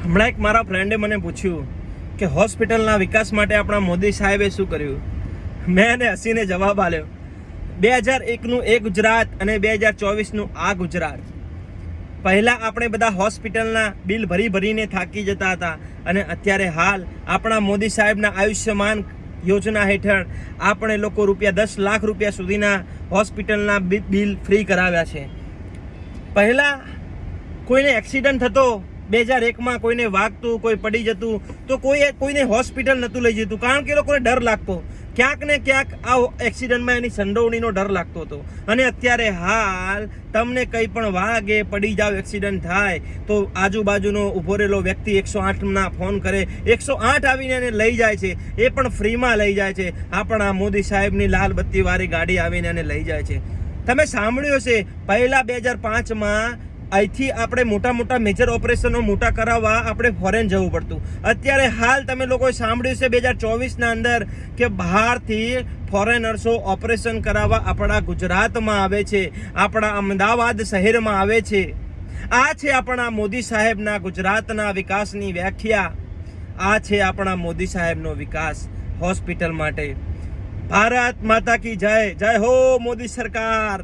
હમણાં એક મારા ફ્રેન્ડે મને પૂછ્યું કે હોસ્પિટલના વિકાસ માટે આપણા મોદી સાહેબે શું કર્યું. મેં એને હસીને જવાબ આપ્યો, 2001નું એ ગુજરાત અને 2024નું આ ગુજરાત. પહેલાં આપણે બધા હોસ્પિટલના બિલ ભરીને થાકી જતા હતા અને અત્યારે હાલ આપણા મોદી સાહેબના આયુષ્યમાન યોજના હેઠળ આપણે લોકો ₹10 લાખ સુધીના હોસ્પિટલના બિલ ફ્રી કરાવ્યા છે. પહેલાં કોઈને એક્સિડન્ટ થતો 2001માં, કોઈને વાગતું, કોઈ પડી જતું તો કોઈને હોસ્પિટલ નહોતું લઈ જતું, કારણ કે એ લોકોને ડર લાગતો, ક્યાંક ને ક્યાંક આ એક્સિડન્ટમાં એની સંડોવણીનો ડર લાગતો હતો. અને અત્યારે હાલ તમને કંઈ પણ વાગે, પડી જાવ, એક્સિડન્ટ થાય તો આજુબાજુનો ઊભો રહેલો વ્યક્તિ 108ના ફોન કરે, 108 આવીને એને લઈ જાય છે, એ પણ ફ્રીમાં લઈ જાય છે. આપણા મોદી સાહેબની લાલ બત્તીવાળી ગાડી આવીને એને લઈ જાય છે. તમે સાંભળ્યું હશે, પહેલાં 2005માં અહીંથી આપણે મોટા મેજર ઓપરેશનો મોટા કરાવવા આપણે ફોરેન જવું પડતું. અત્યારે હાલ તમે લોકોએ સાંભળ્યું છે 2024ના અંદર કે બહારથી ફોરેનર્સો ઓપરેશન કરાવવા આપણા ગુજરાતમાં આવે છે, આપણા અમદાવાદ શહેરમાં આવે છે. આ છે આપણા મોદી સાહેબના ગુજરાતના વિકાસની વ્યાખ્યા. આ છે આપણા મોદી સાહેબનો વિકાસ હોસ્પિટલ માટે. ભારત માતા કી જય. જય હો મોદી સરકાર.